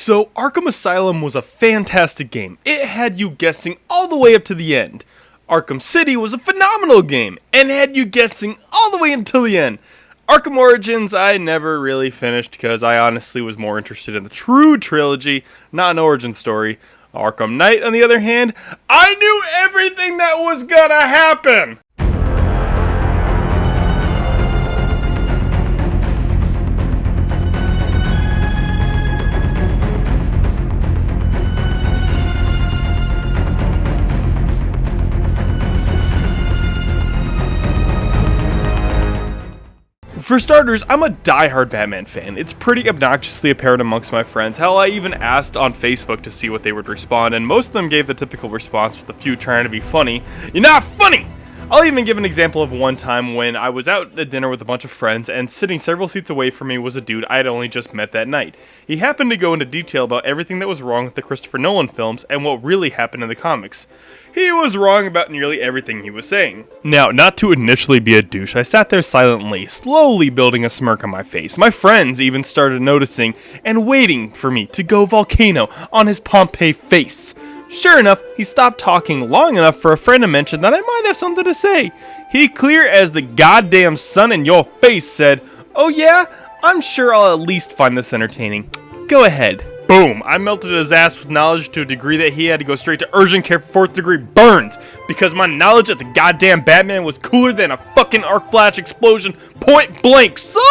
So, Arkham Asylum was a fantastic game. It had you guessing all the way up to the end. Arkham City was a phenomenal game, and had you guessing all the way until the end. Arkham Origins, I never really finished because I honestly was more interested in the true trilogy, not an origin story. Arkham Knight, on the other hand, I knew everything that was gonna happen! For starters, I'm a diehard Batman fan. It's pretty obnoxiously apparent amongst my friends. Hell, I even asked on Facebook to see what they would respond, and most of them gave the typical response with a few trying to be funny. You're not funny! I'll even give an example of one time when I was out at dinner with a bunch of friends, and sitting several seats away from me was a dude I had only just met that night. He happened to go into detail about everything that was wrong with the Christopher Nolan films and what really happened in the comics. He was wrong about nearly everything he was saying. Now, not to initially be a douche, I sat there silently, slowly building a smirk on my face. My friends even started noticing and waiting for me to go volcano on his Pompeii face. Sure enough, he stopped talking long enough for a friend to mention that I might have something to say. He, clear as the goddamn sun in your face, said, "Oh yeah? I'm sure I'll at least find this entertaining. Go ahead." Boom! I melted his ass with knowledge to a degree that he had to go straight to urgent care for 4th degree burns, because my knowledge of the goddamn Batman was cooler than a fucking arc flash explosion point blank, son!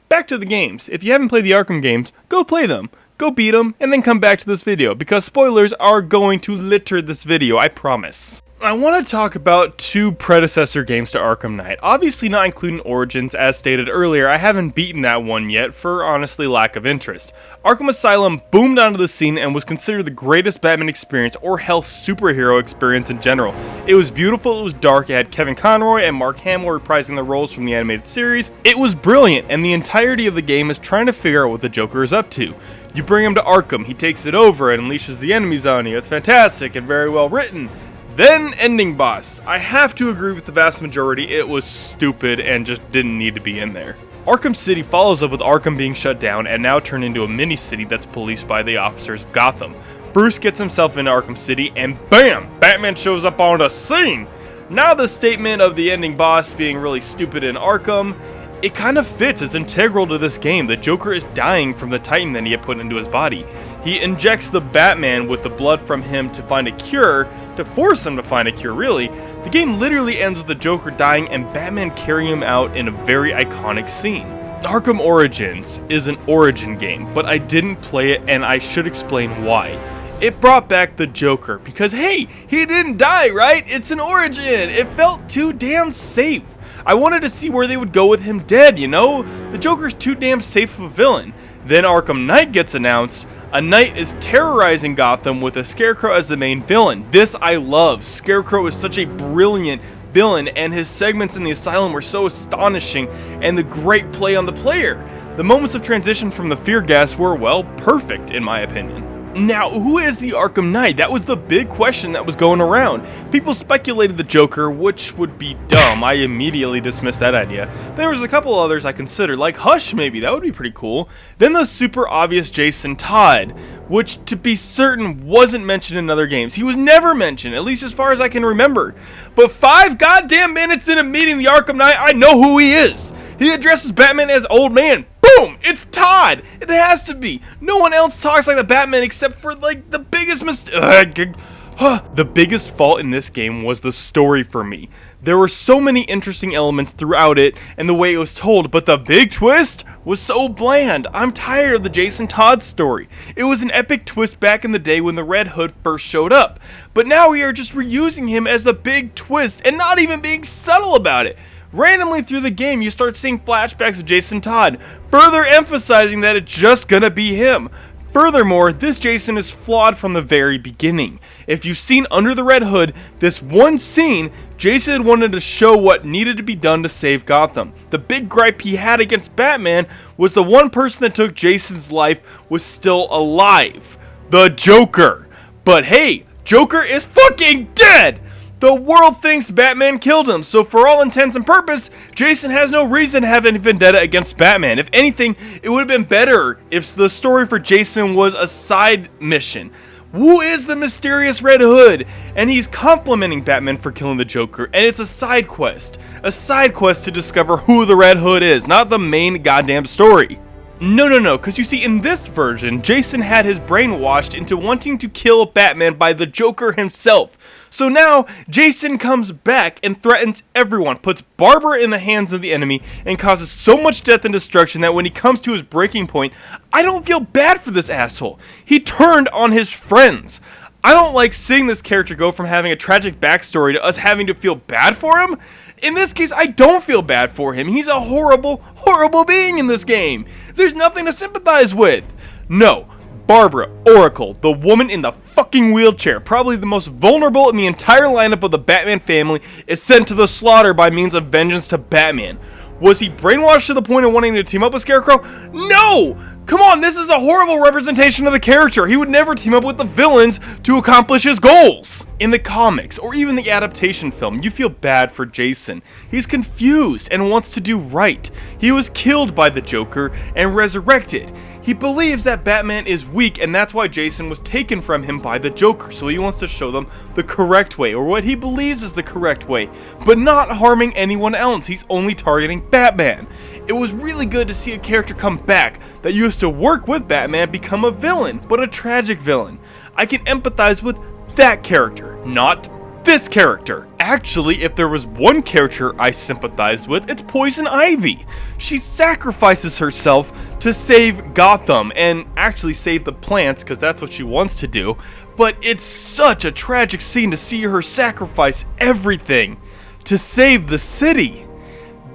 Back to the games. If you haven't played the Arkham games, go play them. Go beat them, and then come back to this video, because spoilers are going to litter this video, I promise. I want to talk about two predecessor games to Arkham Knight, obviously not including Origins. As stated earlier, I haven't beaten that one yet for honestly lack of interest. Arkham Asylum boomed onto the scene and was considered the greatest Batman experience, or hell, superhero experience in general. It was beautiful, it was dark, it had Kevin Conroy and Mark Hamill reprising the roles from the animated series. It was brilliant, and the entirety of the game is trying to figure out what the Joker is up to. You bring him to Arkham, he takes it over and unleashes the enemies on you. It's fantastic and very well written. Then, ending boss. I have to agree with the vast majority, it was stupid and just didn't need to be in there. Arkham City follows up with Arkham being shut down and now turned into a mini-city that's policed by the officers of Gotham. Bruce gets himself into Arkham City and BAM! Batman shows up on the scene! Now the statement of the ending boss being really stupid in Arkham, it kind of fits, it's integral to this game. The Joker is dying from the Titan that he had put into his body. He injects the Batman with the blood from him to find a cure, to force him to find a cure really. The game literally ends with the Joker dying and Batman carrying him out in a very iconic scene. Arkham Origins is an origin game, but I didn't play it and I should explain why. It brought back the Joker because hey, he didn't die, right? It's an origin. It felt too damn safe. I wanted to see where they would go with him dead, you know? The Joker's too damn safe of a villain. Then Arkham Knight gets announced. A knight is terrorizing Gotham with a Scarecrow as the main villain. This I love. Scarecrow is such a brilliant villain and his segments in the Asylum were so astonishing and the great play on the player. The moments of transition from the fear gas were, well, perfect in my opinion. Now, who is the Arkham Knight? That was the big question that was going around. People speculated the Joker, which would be dumb. I immediately dismissed that idea. There was a couple others I considered, like Hush maybe, that would be pretty cool. Then the super obvious Jason Todd, which to be certain wasn't mentioned in other games. He was never mentioned, at least as far as I can remember. But 5 goddamn minutes into meeting the Arkham Knight, I know who he is. He addresses Batman as old man. Boom! It's Todd! It has to be! No one else talks like the Batman except for, like, the biggest The biggest fault in this game was the story for me. There were so many interesting elements throughout it and the way it was told, but the big twist was so bland. I'm tired of the Jason Todd story. It was an epic twist back in the day when the Red Hood first showed up, but now we are just reusing him as the big twist and not even being subtle about it. Randomly through the game, you start seeing flashbacks of Jason Todd, further emphasizing that it's just gonna be him. Furthermore, this Jason is flawed from the very beginning. If you've seen Under the Red Hood, this one scene, Jason wanted to show what needed to be done to save Gotham. The big gripe he had against Batman was the one person that took Jason's life was still alive. The Joker. But hey, Joker is fucking dead! The world thinks Batman killed him, so for all intents and purposes, Jason has no reason to have any vendetta against Batman. If anything, it would have been better if the story for Jason was a side mission. Who is the mysterious Red Hood? And he's complimenting Batman for killing the Joker, and it's a side quest. A side quest to discover who the Red Hood is, not the main goddamn story. No, because you see, in this version, Jason had his brain washed into wanting to kill Batman by the Joker himself. So now, Jason comes back and threatens everyone, puts Barbara in the hands of the enemy, and causes so much death and destruction that when he comes to his breaking point, I don't feel bad for this asshole. He turned on his friends. I don't like seeing this character go from having a tragic backstory to us having to feel bad for him. In this case, I don't feel bad for him. He's a horrible, horrible being in this game. There's nothing to sympathize with. No, Barbara, Oracle, the woman in the fucking wheelchair, probably the most vulnerable in the entire lineup of the Batman family, is sent to the slaughter by means of vengeance to Batman. Was he brainwashed to the point of wanting to team up with Scarecrow? No! Come on, this is a horrible representation of the character. He would never team up with the villains to accomplish his goals. In the comics, or even the adaptation film, you feel bad for Jason. He's confused and wants to do right. He was killed by the Joker and resurrected. He believes that Batman is weak, and that's why Jason was taken from him by the Joker, so he wants to show them the correct way, or what he believes is the correct way, but not harming anyone else. He's only targeting Batman. It was really good to see a character come back that used to work with Batman become a villain, but a tragic villain. I can empathize with that character, not this character. Actually, if there was one character I sympathize with, it's Poison Ivy. She sacrifices herself to save Gotham, and actually save the plants, because that's what she wants to do, but it's such a tragic scene to see her sacrifice everything to save the city.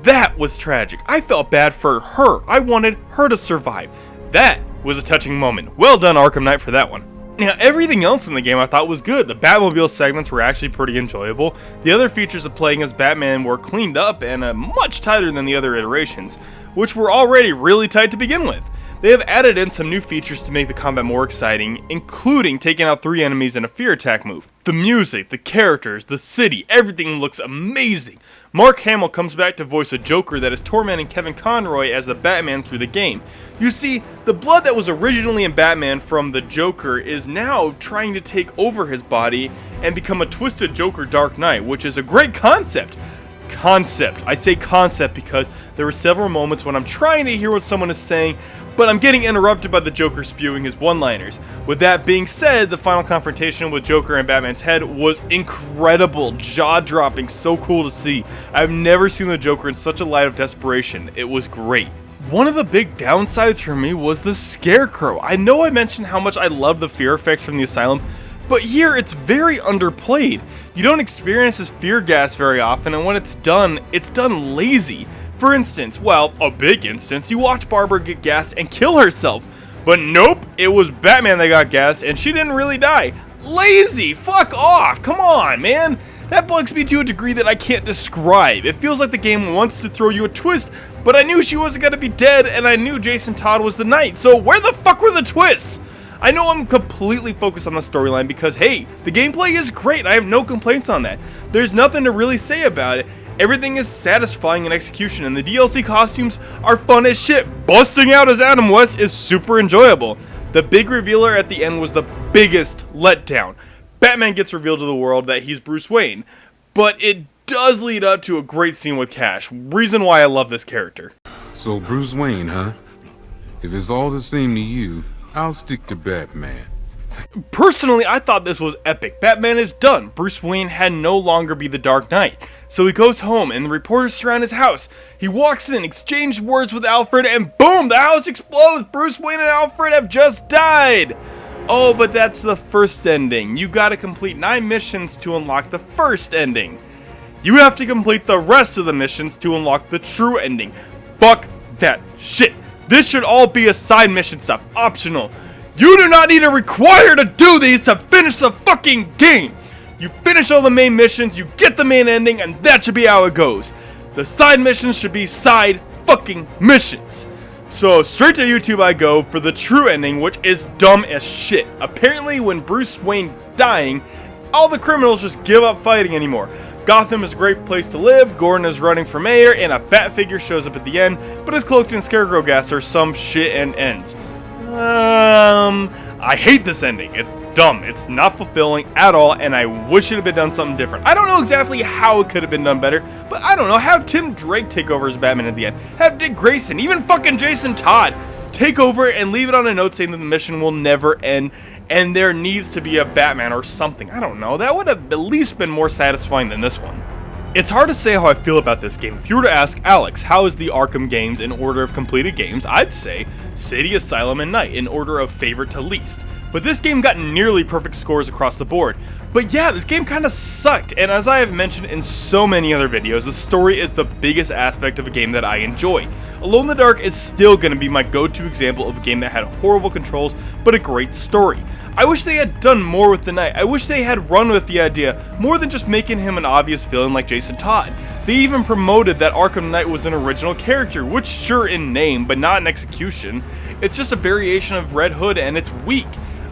That was tragic. I felt bad for her. I wanted her to survive. That was a touching moment. Well done, Arkham Knight, for that one. Now, everything else in the game I thought was good. The Batmobile segments were actually pretty enjoyable. The other features of playing as Batman were cleaned up and much tighter than the other iterations, which were already really tight to begin with. They have added in some new features to make the combat more exciting, including taking out 3 enemies in a fear attack move. The music, the characters, the city, everything looks amazing. Mark Hamill comes back to voice a Joker that is tormenting Kevin Conroy as the Batman through the game. You see, the blood that was originally in Batman from the Joker is now trying to take over his body and become a twisted Joker Dark Knight, which is a great concept. I say concept because there were several moments when I'm trying to hear what someone is saying, but I'm getting interrupted by the Joker spewing his one-liners. With that being said, the final confrontation with Joker and Batman's head was incredible, jaw-dropping, so cool to see. I've never seen the Joker in such a light of desperation. It was great. One of the big downsides for me was the Scarecrow. I know I mentioned how much I love the fear effects from the Asylum, but here it's very underplayed. You don't experience this fear gas very often, and when it's done lazy. For instance, well, a big instance, you watch Barbara get gassed and kill herself. But nope, it was Batman that got gassed and she didn't really die. Lazy! Fuck off! Come on, man! That bugs me to a degree that I can't describe. It feels like the game wants to throw you a twist, but I knew she wasn't gonna be dead and I knew Jason Todd was the knight, so where the fuck were the twists? I know I'm completely focused on the storyline because, hey, the gameplay is great. I have no complaints on that. There's nothing to really say about it. Everything is satisfying in execution, and the DLC costumes are fun as shit. Busting out as Adam West is super enjoyable. The big revealer at the end was the biggest letdown. Batman gets revealed to the world that he's Bruce Wayne, but it does lead up to a great scene with Cash. Reason why I love this character. So Bruce Wayne, huh? If it's all the same to you, I'll stick to Batman. Personally, I thought this was epic. Batman is done. Bruce Wayne had no longer be the Dark Knight. So he goes home and the reporters surround his house. He walks in, exchanges words with Alfred, and boom, the house explodes. Bruce Wayne and Alfred have just died. Oh, but that's the first ending. You gotta complete 9 missions to unlock the first ending. You have to complete the rest of the missions to unlock the true ending. Fuck that shit. This should all be a side mission stuff, optional. You do not need to require to do these to finish the fucking game. You finish all the main missions, you get the main ending, and that should be how it goes. The side missions should be side fucking missions. So straight to YouTube I go for the true ending, which is dumb as shit. Apparently when Bruce Wayne dying All the criminals just give up fighting anymore. Gotham is a great place to live, Gordon is running for mayor, and a bat figure shows up at the end, but is cloaked in scarecrow gas or some shit and ends. I hate this ending. It's dumb. It's not fulfilling at all, and I wish it had been done something different. I don't know exactly how it could have been done better, but I don't know. Have Tim Drake take over as Batman at the end. Have Dick Grayson, even fucking Jason Todd, take over and leave it on a note saying that the mission will never end, and there needs to be a Batman or something. I don't know. That would have at least been more satisfying than this one. It's hard to say how I feel about this game. If you were to ask Alex, how is the Arkham games in order of completed games, I'd say City, Asylum, and Night in order of favorite to least. But this game got nearly perfect scores across the board. But yeah, this game kinda sucked, and as I have mentioned in so many other videos, the story is the biggest aspect of a game that I enjoy. Alone in the Dark is still gonna be my go-to example of a game that had horrible controls, but a great story. I wish they had done more with the Knight. I wish they had run with the idea, more than just making him an obvious villain like Jason Todd. They even promoted that Arkham Knight was an original character, which sure in name, but not in execution. It's just a variation of Red Hood and it's weak.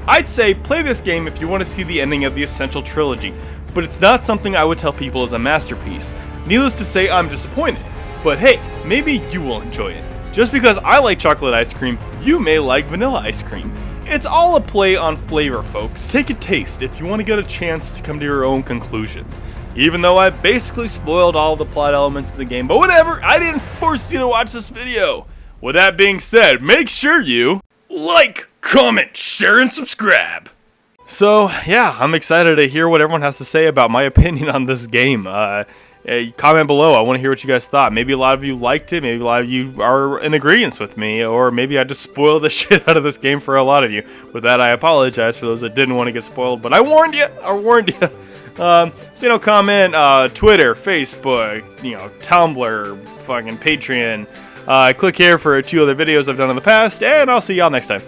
I'd say play this game if you want to see the ending of the Essential Trilogy, but it's not something I would tell people is a masterpiece. Needless to say, I'm disappointed. But hey, maybe you will enjoy it. Just because I like chocolate ice cream, you may like vanilla ice cream. It's all a play on flavor, folks. Take a taste if you want to get a chance to come to your own conclusion. Even though I basically spoiled all the plot elements of the game, but whatever, I didn't force you to watch this video. With that being said, make sure you like, comment, share, and subscribe. So, yeah, I'm excited to hear what everyone has to say about my opinion on this game. Comment below. I want to hear what you guys thought. Maybe a lot of you liked it. Maybe a lot of you are in agreement with me. Or maybe I just spoiled the shit out of this game for a lot of you. With that, I apologize for those that didn't want to get spoiled. But I warned you. I warned you. So, comment, Twitter, Facebook, Tumblr, fucking Patreon. Click here for 2 other videos I've done in the past. And I'll see y'all next time.